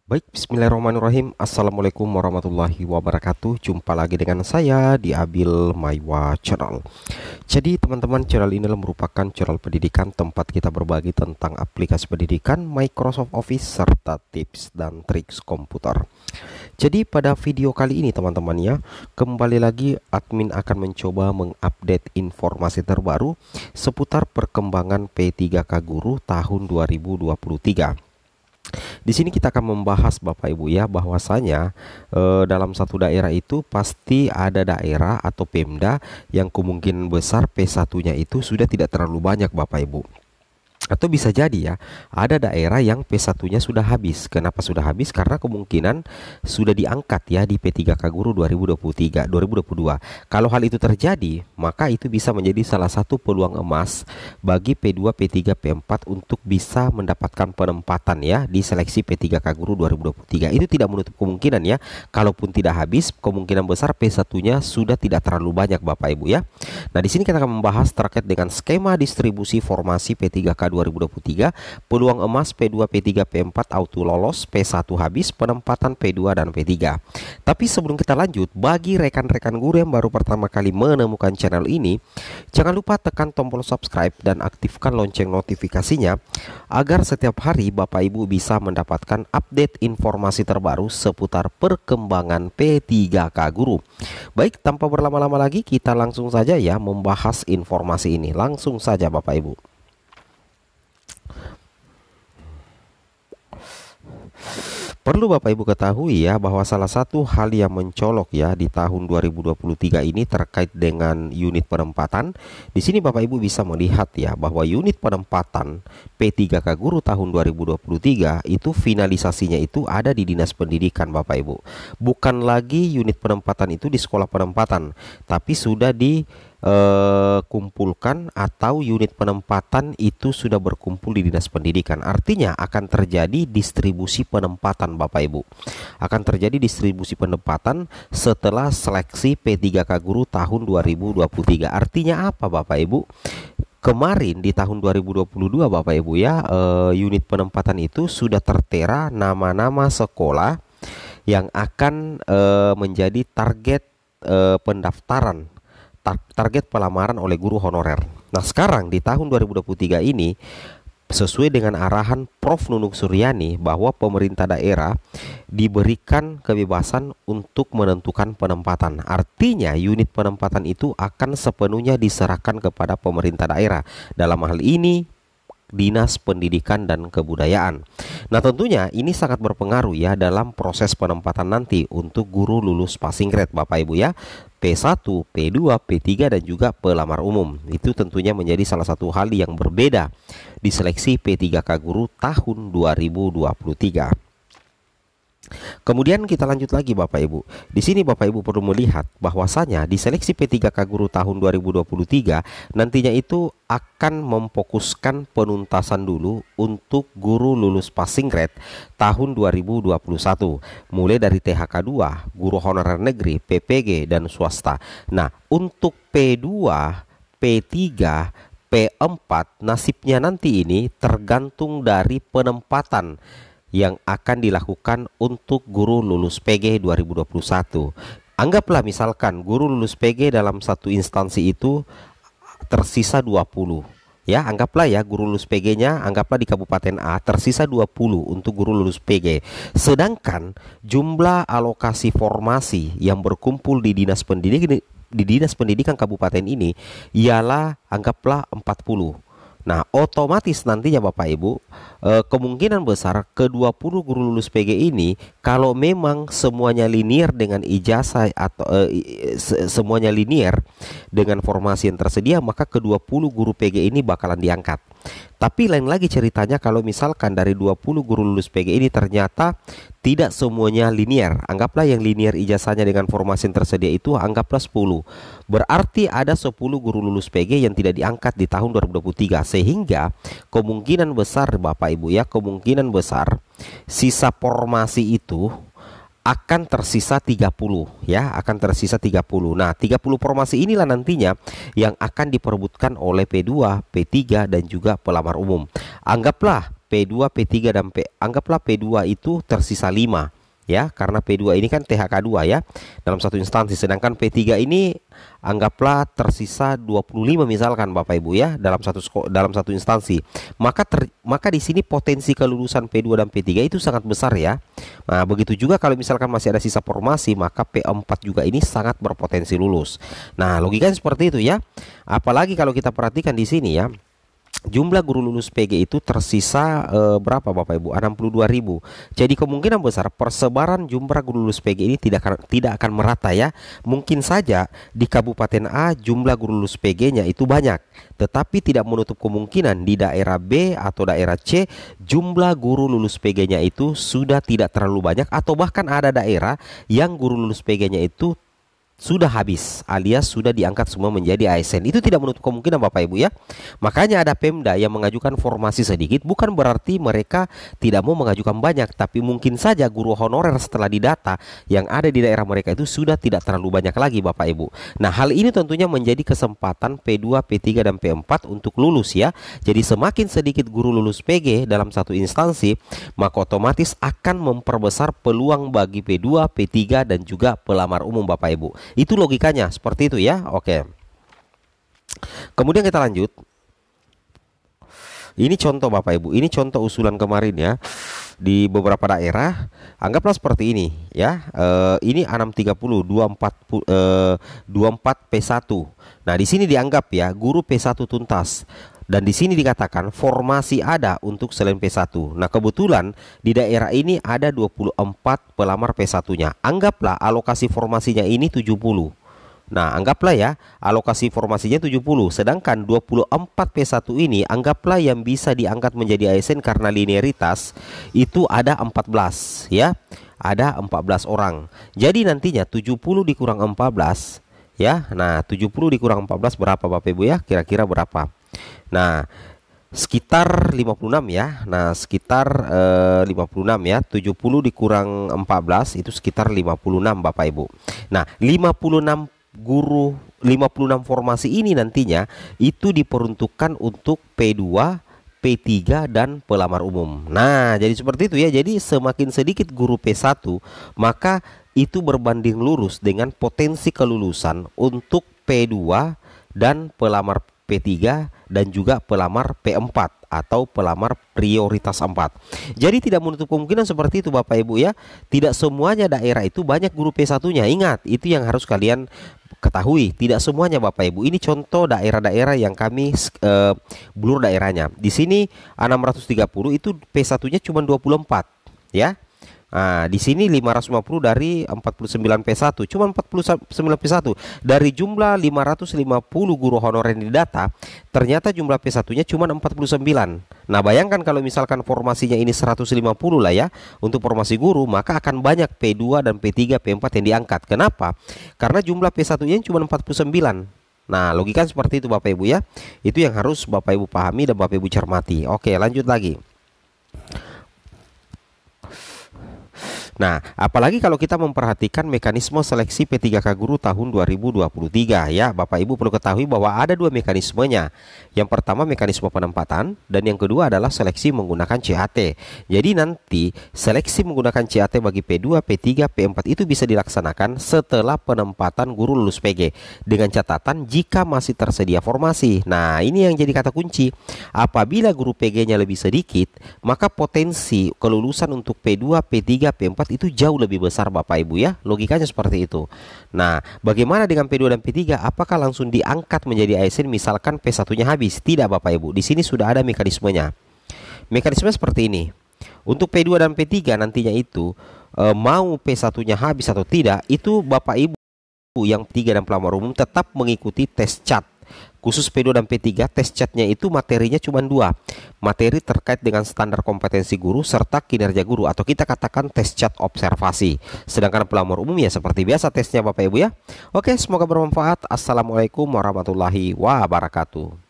Baik, bismillahirrahmanirrahim. Assalamualaikum warahmatullahi wabarakatuh. Jumpa lagi dengan saya di Abil Maiwa Channel. Jadi teman-teman, channel ini merupakan channel pendidikan tempat kita berbagi tentang aplikasi pendidikan, Microsoft Office, serta tips dan triks komputer. Jadi pada video kali ini teman-teman ya, kembali lagi admin akan mencoba mengupdate informasi terbaru seputar perkembangan P3K Guru tahun 2023. Di sini kita akan membahas Bapak Ibu ya, bahwasanya dalam satu daerah itu pasti ada daerah atau Pemda yang kemungkinan besar P1-nya itu sudah tidak terlalu banyak Bapak Ibu. Atau bisa jadi ya, ada daerah yang P1-nya sudah habis. Kenapa sudah habis? Karena kemungkinan sudah diangkat ya di P3K Guru 2023, 2022. Kalau hal itu terjadi, maka itu bisa menjadi salah satu peluang emas bagi P2, P3, P4 untuk bisa mendapatkan penempatan ya di seleksi P3K Guru 2023. Itu tidak menutup kemungkinan ya. Kalaupun tidak habis, kemungkinan besar P1-nya sudah tidak terlalu banyak Bapak Ibu ya. Nah, di sini kita akan membahas terkait dengan skema distribusi formasi P3K 2023, peluang emas P2, P3, P4 auto lolos, P1 habis, penempatan P2 dan P3. Tapi sebelum kita lanjut, bagi rekan-rekan guru yang baru pertama kali menemukan channel ini, jangan lupa tekan tombol subscribe dan aktifkan lonceng notifikasinya agar setiap hari Bapak Ibu bisa mendapatkan update informasi terbaru seputar perkembangan P3K Guru. Baik, tanpa berlama-lama lagi kita langsung saja ya membahas informasi ini. Langsung saja Bapak Ibu. Perlu Bapak Ibu ketahui ya, bahwa salah satu hal yang mencolok ya di tahun 2023 ini terkait dengan unit penempatan. Di sini Bapak Ibu bisa melihat ya, bahwa unit penempatan P3K Guru tahun 2023 itu finalisasinya itu ada di Dinas Pendidikan Bapak Ibu. Bukan lagi unit penempatan itu di sekolah penempatan, tapi sudah kumpulkan atau unit penempatan itu sudah berkumpul di Dinas Pendidikan. Artinya akan terjadi distribusi penempatan Bapak Ibu. Akan terjadi distribusi penempatan setelah seleksi P3K Guru tahun 2023. Artinya apa Bapak Ibu? Kemarin di tahun 2022 Bapak Ibu ya, unit penempatan itu sudah tertera nama-nama sekolah yang akan menjadi target pendaftaran, target pelamaran oleh guru honorer. Nah, sekarang di tahun 2023 ini sesuai dengan arahan Prof. Nunung Suryani bahwa pemerintah daerah diberikan kebebasan untuk menentukan penempatan. Artinya unit penempatan itu akan sepenuhnya diserahkan kepada pemerintah daerah. Dalam hal ini Dinas Pendidikan dan Kebudayaan. Nah, tentunya ini sangat berpengaruh ya dalam proses penempatan nanti untuk guru lulus passing grade Bapak Ibu ya. P1, P2, P3 dan juga pelamar umum. Itu tentunya menjadi salah satu hal yang berbeda di seleksi P3K Guru tahun 2023. Kemudian kita lanjut lagi Bapak Ibu. Di sini Bapak Ibu perlu melihat bahwasanya di seleksi P3K Guru tahun 2023 nantinya itu akan memfokuskan penuntasan dulu untuk guru lulus passing grade tahun 2021, mulai dari THK 2, guru honorer negeri, PPG dan swasta. Nah, untuk P2, P3, P4 nasibnya nanti ini tergantung dari penempatan yang akan dilakukan untuk guru lulus PG 2021. Anggaplah misalkan guru lulus PG dalam satu instansi itu tersisa 20. Ya, anggaplah ya guru lulus PG-nya, anggaplah di Kabupaten A tersisa 20 untuk guru lulus PG. Sedangkan jumlah alokasi formasi yang berkumpul di Dinas Pendidikan Kabupaten ini ialah anggaplah 40. Nah, otomatis nantinya Bapak Ibu, kemungkinan besar ke-20 guru lulus PG ini kalau memang semuanya linear dengan ijazah atau semuanya linear dengan formasi yang tersedia, maka ke-20 guru PG ini bakalan diangkat. Tapi lain lagi ceritanya kalau misalkan dari 20 guru lulus PG ini ternyata tidak semuanya linear. Anggaplah yang linear ijazahnya dengan formasi yang tersedia itu anggaplah 10. Berarti ada 10 guru lulus PG yang tidak diangkat di tahun 2023. Sehingga kemungkinan besar Bapak Ibu ya, kemungkinan besar sisa formasi itu akan tersisa 30 ya, akan tersisa 30. Nah, 30 formasi inilah nantinya yang akan diperebutkan oleh P2, P3 dan juga pelamar umum. Anggaplah P2, P3 dan anggaplah P2 itu tersisa 5 ya, karena P2 ini kan THK2 ya dalam satu instansi, sedangkan P3 ini anggaplah tersisa 25 misalkan Bapak Ibu ya dalam satu instansi. Maka di sini potensi kelulusan P2 dan P3 itu sangat besar ya. Nah, begitu juga kalau misalkan masih ada sisa formasi, maka P4 juga ini sangat berpotensi lulus. Nah, logikanya seperti itu ya. Apalagi kalau kita perhatikan di sini ya, jumlah guru lulus PG itu tersisa berapa Bapak Ibu? 62.000. Jadi kemungkinan besar persebaran jumlah guru lulus PG ini tidak akan merata ya. Mungkin saja di Kabupaten A jumlah guru lulus PG-nya itu banyak, tetapi tidak menutup kemungkinan di daerah B atau daerah C jumlah guru lulus PG-nya itu sudah tidak terlalu banyak, atau bahkan ada daerah yang guru lulus PG-nya itu sudah habis alias sudah diangkat semua menjadi ASN. Itu tidak menutup kemungkinan Bapak Ibu ya. Makanya ada Pemda yang mengajukan formasi sedikit, bukan berarti mereka tidak mau mengajukan banyak, tapi mungkin saja guru honorer setelah didata yang ada di daerah mereka itu sudah tidak terlalu banyak lagi Bapak Ibu. Nah, hal ini tentunya menjadi kesempatan P2, P3 dan P4 untuk lulus ya. Jadi semakin sedikit guru lulus PG dalam satu instansi, maka otomatis akan memperbesar peluang bagi P2, P3 dan juga pelamar umum Bapak Ibu. Itu logikanya seperti itu ya. Oke. Kemudian kita lanjut. Ini contoh Bapak Ibu. Ini contoh usulan kemarin ya. Di beberapa daerah anggaplah seperti ini ya. Ini 630 24 P1. Nah, di sini dianggap ya guru P1 tuntas. Dan di sini dikatakan formasi ada untuk selain P1. Nah, kebetulan di daerah ini ada 24 pelamar P1-nya. Anggaplah alokasi formasinya ini 70. Nah, anggaplah ya alokasi formasinya 70. Sedangkan 24 P1 ini anggaplah yang bisa diangkat menjadi ASN karena linearitas itu ada 14 ya. Ada 14 orang. Jadi nantinya 70 dikurang 14 ya. Nah, 70 dikurang 14 berapa Bapak Ibu ya? Kira-kira berapa? Nah, sekitar 56 ya. Nah, sekitar 56 ya. 70 dikurang 14 itu sekitar 56 Bapak Ibu. Nah, 56 formasi ini nantinya itu diperuntukkan untuk P2, P3 dan pelamar umum. Nah, jadi seperti itu ya. Jadi semakin sedikit guru P1, maka itu berbanding lurus dengan potensi kelulusan untuk P2 dan pelamar P3 dan juga pelamar P4 atau pelamar prioritas 4. Jadi tidak menutup kemungkinan seperti itu Bapak Ibu ya. Tidak semuanya daerah itu banyak guru P1-nya. Ingat, itu yang harus kalian ketahui. Tidak semuanya Bapak Ibu. Ini contoh daerah-daerah yang kami blur daerahnya. Di sini 630 itu P1-nya cuma 24 ya. Nah, di sini 550 dari 49 P1, cuma 49 P1. Dari jumlah 550 guru honorer yang didata, ternyata jumlah P1-nya cuma 49. Nah, bayangkan kalau misalkan formasinya ini 150 lah ya untuk formasi guru, maka akan banyak P2 dan P3, P4 yang diangkat. Kenapa? Karena jumlah P1-nya cuma 49. Nah, logika seperti itu Bapak Ibu ya. Itu yang harus Bapak Ibu pahami dan Bapak Ibu cermati. Oke, lanjut lagi. Nah, apalagi kalau kita memperhatikan mekanisme seleksi P3K guru tahun 2023 ya, Bapak Ibu perlu ketahui bahwa ada dua mekanismenya. Yang pertama mekanisme penempatan dan yang kedua adalah seleksi menggunakan CAT. Jadi nanti seleksi menggunakan CAT bagi P2, P3, P4 itu bisa dilaksanakan setelah penempatan guru lulus PG dengan catatan jika masih tersedia formasi. Nah, ini yang jadi kata kunci. Apabila guru PG-nya lebih sedikit, maka potensi kelulusan untuk P2, P3, P4 itu jauh lebih besar Bapak Ibu ya. Logikanya seperti itu. Nah, bagaimana dengan P2 dan P3? Apakah langsung diangkat menjadi ASN misalkan P1-nya habis? Tidak Bapak Ibu. Di sini sudah ada mekanismenya. Mekanisme seperti ini. Untuk P2 dan P3 nantinya itu mau P1-nya habis atau tidak, itu Bapak Ibu yang P3 dan pelamar umum tetap mengikuti tes CAT. Khusus P2 dan P3 tes CAT-nya itu materinya cuma 2. Materi terkait dengan standar kompetensi guru serta kinerja guru atau kita katakan tes CAT observasi. Sedangkan pelamar umum ya seperti biasa tesnya Bapak Ibu ya. Oke, semoga bermanfaat. Assalamualaikum warahmatullahi wabarakatuh.